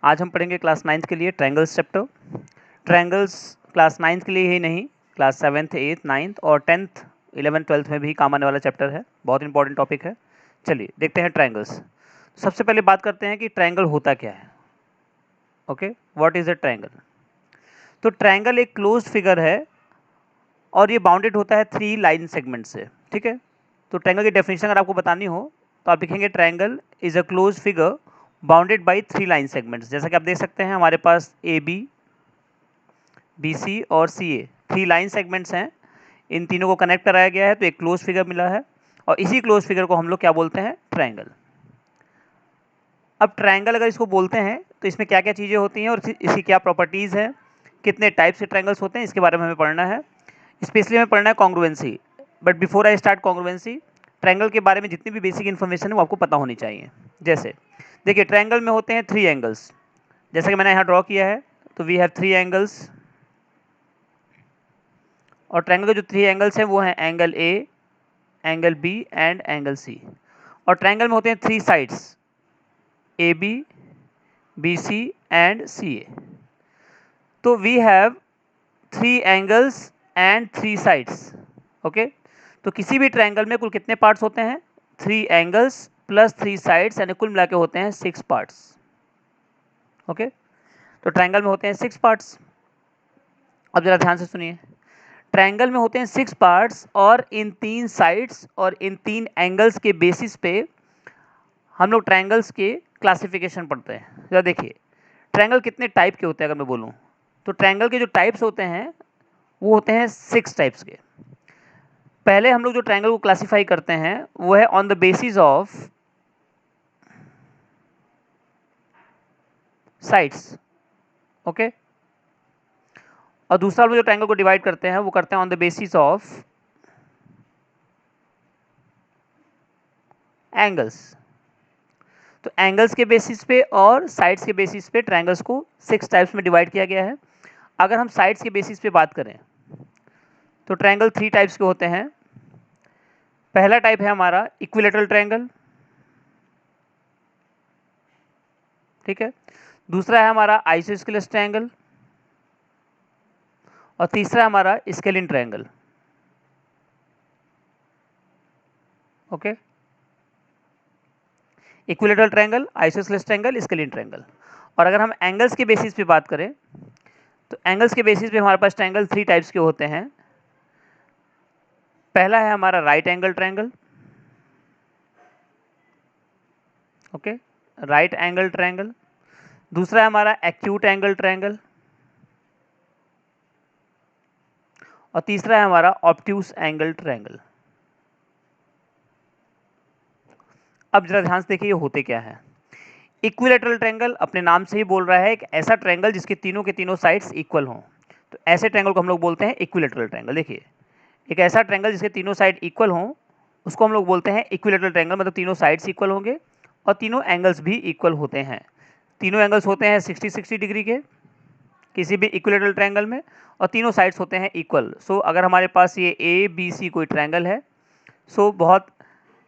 आज हम पढ़ेंगे क्लास 9th के लिए triangles chapter. Triangles class 9th के लिए ही नहीं, क्लास 7th 8th 9th और 10th 11th 12th में भी काम आने वाला चैप्टर है। बहुत इंपॉर्टेंट टॉपिक है। चलिए देखते हैं ट्रायंगल्स। सबसे पहले बात करते हैं कि ट्रायंगल होता क्या है। Okay, what is a triangle? तो ट्रायंगल एक क्लोज्ड फिगर है और ये बाउंडेड होता है 3 लाइन सेगमेंट से। ठीक है, तो ट्रायंगल की डेफिनेशन अगर आपको बतानी हो तो आप लिखेंगे triangle is a closed figure bounded by 3 line segments. जैसा कि आप देख सकते हैं हमारे पास ए बी, बी सी और सी ए 3 लाइन सेगमेंट्स हैं। इन तीनों को कनेक्ट कराया गया है तो एक क्लोज फिगर मिला है और इसी क्लोज फिगर को हम लोग क्या बोलते हैं? ट्रायंगल। अब ट्रायंगल अगर इसको बोलते हैं तो इसमें क्या क्या चीज़ें होती हैं और इसकी क्या प्रॉपर्टीज़ है, कितने टाइप से ट्रायंगल्स होते हैं, इसके बारे में हमें पढ़ना है। स्पेशली हमें पढ़ना है congruency. But before I start congruency, triangle के बारे में जितनी भी बेसिक इन्फॉर्मेशन है वो आपको पता होनी चाहिए। जैसे देखिए, ट्रायंगल में होते हैं 3 एंगल्स, जैसे कि मैंने यहाँ ड्रॉ किया है। तो वी हैव 3 एंगल्स और ट्रायंगल के जो 3 एंगल्स हैं वो हैं angle A, angle B and angle C. और ट्रायंगल में होते हैं 3 sides, A B C and C A. तो we have 3 angles and 3 sides. Okay, तो किसी भी ट्रायंगल में कुल कितने पार्ट्स होते हैं? 3 एंगल्स प्लस 3 साइड्स, यानी कुल मिला के होते हैं 6 पार्ट्स। ओके, तो ट्रायंगल में होते हैं 6 पार्ट्स। अब जरा ध्यान से सुनिए, ट्रायंगल में होते हैं 6 पार्ट्स और इन 3 साइड्स और इन 3 एंगल्स के बेसिस पे हम लोग ट्रायंगल्स के क्लासिफिकेशन पढ़ते हैं। जरा देखिए, ट्रायंगल कितने टाइप के होते हैं अगर मैं बोलूँ तो ट्रायंगल के जो टाइप्स होते हैं वो होते हैं 6 टाइप्स के। पहले हम लोग जो ट्रायंगल को क्लासिफाई करते हैं वो है on the basis of sides. Okay, और दूसरा हम लोग जो ट्रायंगल को डिवाइड करते हैं वो करते हैं on the basis of angles. तो एंगल्स के बेसिस पे और साइड्स के बेसिस पे ट्रायंगल्स को 6 टाइप्स में डिवाइड किया गया है। अगर हम साइड्स के बेसिस पे बात करें तो ट्रायंगल 3 टाइप्स के होते हैं। पहला टाइप है हमारा इक्विलैटरल ट्रायंगल। ठीक है, दूसरा है हमारा आइसोस्केलेस ट्रायंगल और तीसरा है हमारा scalene triangle. Okay, equilateral triangle, isosceles triangle, scalene triangle. और अगर हम एंगल्स के बेसिस पे बात करें तो एंगल्स के बेसिस पे हमारे पास ट्रायंगल 3 टाइप्स के होते हैं। पहला है हमारा right angle triangle. Okay, right angle triangle. दूसरा है हमारा एक्यूट एंगल ट्रायंगल और तीसरा है हमारा ऑब्ट्यूस एंगल ट्रायंगल। अब जरा ध्यान से देखिए ये होते क्या है। इक्विलैटरल ट्रायंगल अपने नाम से ही बोल रहा है एक ऐसा ट्रायंगल जिसके तीनों के तीनों साइड्स इक्वल हों। तो ऐसे ट्रायंगल को हम लोग बोलते हैं इक्विलैटरल ट्रायंगल। देखिए, एक ऐसा ट्रायंगल जिसके तीनों साइड इक्वल हों उसको हम लोग बोलते हैं इक्विलैटरल ट्रायंगल। मतलब तीनों साइड्स इक्वल होंगे और तीनों एंगल्स भी इक्वल होते हैं। तीनों एंगल्स होते हैं 60-60 डिग्री के किसी भी इक्विलैटरल ट्रायंगल में और तीनों साइड्स होते हैं इक्वल। सो अगर हमारे पास ये ए बी सी कोई ट्रायंगल है, सो बहुत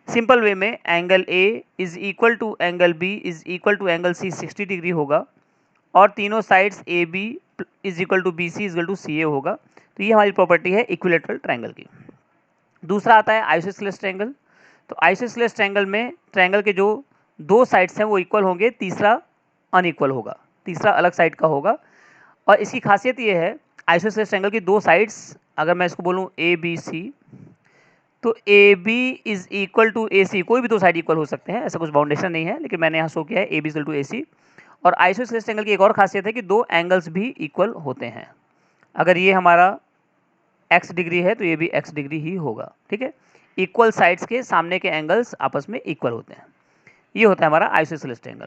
सिंपल वे में angle A is equal to angle B is equal to angle C 60 degree होगा और तीनों sides A B is equal to B C is equal to C A होगा। तो ये हमारी प्रॉपर्टी है इक्विलैटरल ट्रायंगल की। दूसरा आता है आइसोस्केलेस ट्रायंगल। तो आइसोस्केलेस ट्रायंगल में ट्रायंगल के जो 2 साइड्स हैं वो इक्वल होंगे, तीसरा अनइक्वल होगा, तीसरा अलग साइड का होगा। और इसकी खासियत ये है, आइसोस्केलेस ट्रायंगल की 2 साइड्स अगर मैं इसको बोलूँ ए बी सी, तो A B is equal to A C, कोई भी 2 साइड इक्वल हो सकते हैं, ऐसा कुछ बाउंडेशन नहीं है, लेकिन मैंने यहाँ शो किया है A B equal to A सी। और आइसोस्केलेस ट्रायंगल की एक और खासियत है कि 2 एंगल्स भी इक्वल होते हैं। अगर ये हमारा x डिग्री है तो ये भी x डिग्री ही होगा। ठीक है, इक्वल साइड्स के सामने के एंगल्स आपस में इक्वल होते हैं। ये होता है हमारा आइसोस्केलेस ट्रायंगल।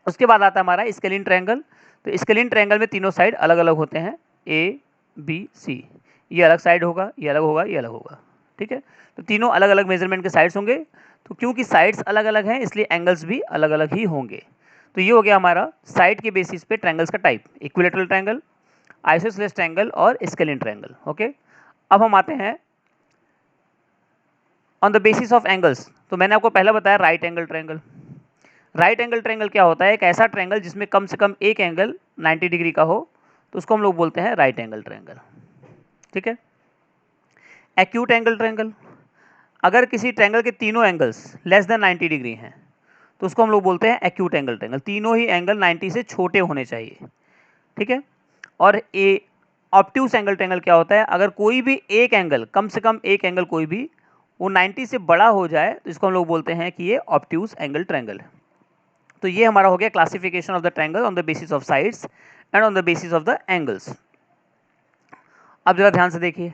उसके बाद आता है हमारा स्केलिन ट्रायंगल। तो स्केलिन ट्रायंगल में तीनों साइड अलग अलग होते हैं, ए बी सी। ये अलग साइड होगा, ये अलग होगा, ये अलग होगा। ठीक है, तो तीनों अलग अलग मेजरमेंट के साइड्स होंगे। तो क्योंकि साइड्स अलग अलग हैं इसलिए एंगल्स भी अलग अलग ही होंगे। तो ये हो गया हमारा साइड के बेसिस पे ट्रायंगल्स का type, equilateral triangle, isosceles triangle और स्केलिन ट्रायंगल। ओके, अब हम आते हैं on the basis of angles. तो मैंने आपको पहला बताया right angle triangle. Right angle triangle क्या होता है? एक ऐसा ट्रायंगल जिसमें कम से कम एक एंगल 90 डिग्री का हो, तो उसको हम लोग बोलते हैं राइट एंगल ट्रायंगल। ठीक है। एक्यूट एंगल ट्रायंगल, अगर किसी ट्रायंगल के तीनों एंगल्स लेस देन 90 डिग्री हैं तो उसको हम लोग बोलते हैं एक्यूट एंगल ट्रायंगल। तीनों ही एंगल 90 से छोटे होने चाहिए। ठीक है। और ए ऑब्ट्यूस एंगल ट्रायंगल क्या होता है? अगर कोई भी एक एंगल, कम से कम एक एंगल कोई भी, वो 90 से बड़ा हो जाए तो इसको हम लोग बोलते हैं कि ये ऑब्ट्यूस एंगल ट्रायंगल है। तो ये हमारा हो गया classification of the triangle on the basis of sides and on the basis of the angles. अब जरा ध्यान से देखिए,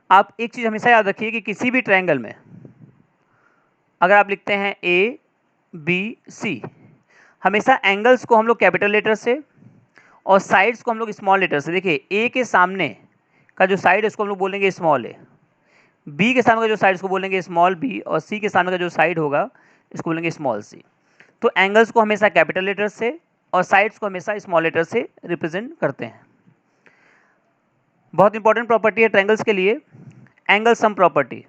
आप एक चीज हमेशा याद रखिए कि किसी भी ट्रायंगल में अगर आप लिखते हैं ए बी सी, हमेशा एंगल्स को हम लोग कैपिटल लेटर से और साइड्स को हम लोग स्मॉल लेटर से। देखिए ए के सामने का जो साइड है उसको हम लोग बोलेंगे स्मॉल ए, बी के सामने का जो साइड उसको बोलेंगे स्मॉल बी, और सी के सामने का जो साइड होगा इसको बोलेंगे स्मॉल सी। तो एंगल्स को हमेशा कैपिटल लेटर से और साइड्स को हमेशा स्मॉल लेटर से रिप्रेजेंट करते हैं। बहुत इंपॉर्टेंट प्रॉपर्टी है ट्रायंगल्स के लिए, एंगल सम प्रॉपर्टी।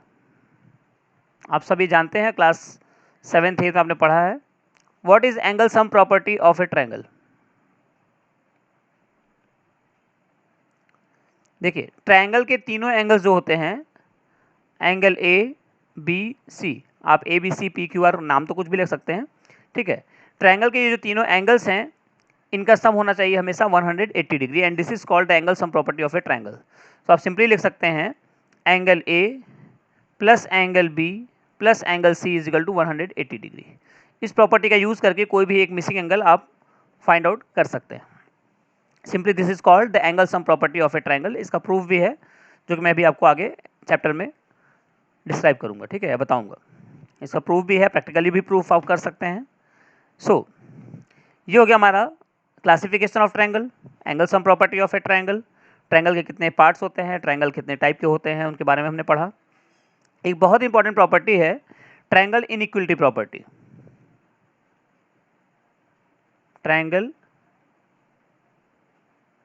आप सभी जानते हैं, क्लास 7th 8th में आपने पढ़ा है। What is angle sum property of a triangle? देखिए ट्रायंगल के तीनों एंगल्स जो होते हैं, एंगल ए बी सी, आप A B C P Q R नाम तो कुछ भी लिख सकते हैं। ठीक है। ट्रायंगल के ये जो तीनों एंगल्स हैं इनका सम होना चाहिए हमेशा 180 degree, and this is called the angle sum property of a triangle. तो आप सिंपली लिख सकते हैं angle A plus angle B plus angle C is equal to 180 degree. इस प्रॉपर्टी का यूज करके कोई भी एक मिसिंग एंगल आप फाइंड आउट कर सकते हैं। Simply this is called the angle sum property of a triangle. इसका प्रूफ भी है जो कि मैं अभी आपको आगे चैप्टर में डिस्क्राइब करूंगा। ठीक है, बताऊंगा। इसका प्रूफ भी है, प्रैक्टिकली भी प्रूफ आप कर सकते हैं। सो ये हो गया हमारा classification of triangle, angle sum property of a triangle. Triangle के कितने पार्ट्स होते हैं, ट्रायंगल कितने टाइप के होते हैं, उनके बारे में हमने पढ़ा। एक बहुत इंपॉर्टेंट प्रॉपर्टी है triangle inequality property. Triangle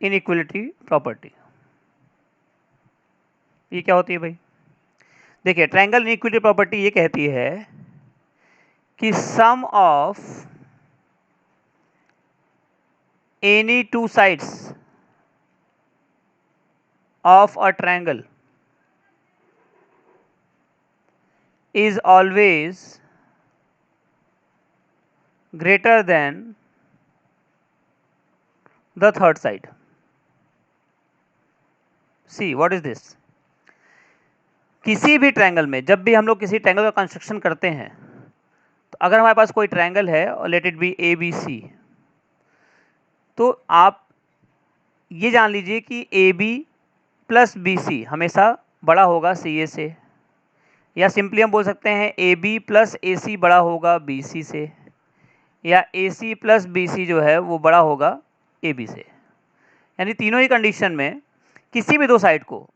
inequality property ये क्या होती है भाई? देखिए ट्रायंगल इनइक्वलिटी प्रॉपर्टी ये कहती है कि sum of any two sides of a triangle is always greater than the third side. See what is this? किसी भी ट्रायंगल में जब भी हम लोग किसी ट्रायंगल का कंस्ट्रक्शन करते हैं, तो अगर हमारे पास कोई ट्रायंगल है और let it be A B C, तो आप ये जान लीजिए कि A B plus B C हमेशा बड़ा होगा सी ए से, या सिंपली हम बोल सकते हैं ए बी प्लस ए सी बड़ा होगा बी सी से, या ए सी प्लस बी सी जो है वो बड़ा होगा ए बी से। यानी तीनों ही कंडीशन में किसी भी दो साइड को,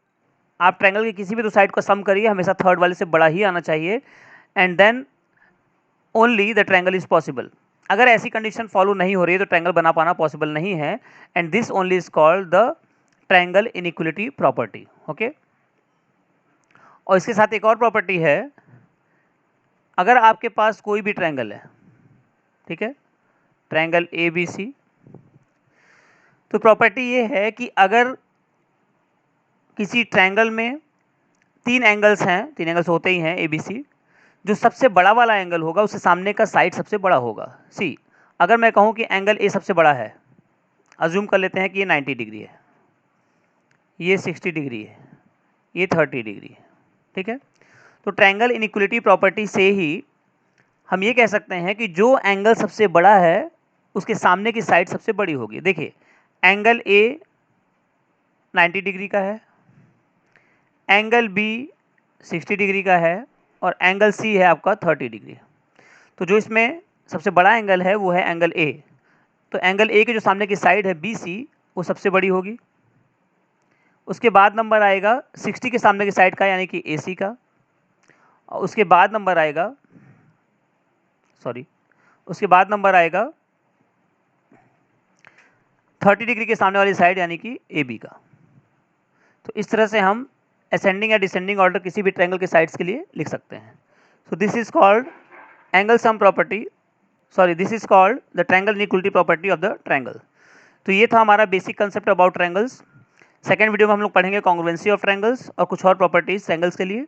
आप ट्रायंगल के किसी भी दो साइड को सम करिए, हमेशा थर्ड वाले से बड़ा ही आना चाहिए, and then only the triangle is possible. अगर ऐसी कंडीशन फॉलो नहीं हो रही है तो ट्रायंगल बना पाना पॉसिबल नहीं है, and this only is called the triangle inequality property. Okay. और इसके साथ एक और प्रॉपर्टी है, अगर आपके पास कोई भी ट्रायंगल है, ठीक है, ट्रायंगल ए बी सी, तो प्रॉपर्टी ये है कि अगर किसी ट्रायंगल में तीन एंगल्स हैं, तीन एंगल्स होते ही हैं ए बी सी, जो सबसे बड़ा वाला एंगल होगा उससे सामने का साइड सबसे बड़ा होगा। सी अगर मैं कहूं कि एंगल ए सबसे बड़ा है, अज्यूम कर लेते हैं कि ये 90 डिग्री है, ये 60 डिग्री है, ये 30 डिग्री है। ठीक है। तो ट्रायंगल इनइक्वलिटी प्रॉपर्टी से ही हम ये कह सकते हैं कि जो एंगल सबसे बड़ा है उसके सामने की साइड सबसे बड़ी होगी। देखिए एंगल ए 90 डिग्री का है, एंगल बी 60 डिग्री का है, और एंगल सी है आपका 30 डिग्री। तो जो इसमें सबसे बड़ा एंगल है वो है एंगल ए। तो एंगल ए के जो सामने की साइड है बी सी, वो सबसे बड़ी होगी। उसके बाद नंबर आएगा 60 के सामने की साइड का, यानी कि ए सी का। और उसके बाद नंबर आएगा उसके बाद नंबर आएगा 30 डिग्री के सामने वाली साइड, यानी कि ए बी का। तो इस तरह से हम असेंडिंग या डिसेंडिंग ऑर्डर किसी भी ट्रायंगल के साइड्स के लिए लिख सकते हैं। So this is called angle sum property sorry, this is called the triangle inequality property of the triangle. तो ये था हमारा basic concept about triangles. Second video में हम लोग पढ़ेंगे कॉन्ग्रुएंसी ऑफ ट्रायंगल्स और कुछ और प्रॉपर्टीज ट्रायंगल्स के लिए।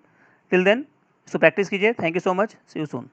टिल देन इसको प्रैक्टिस कीजिए। Thank you so much, see you soon.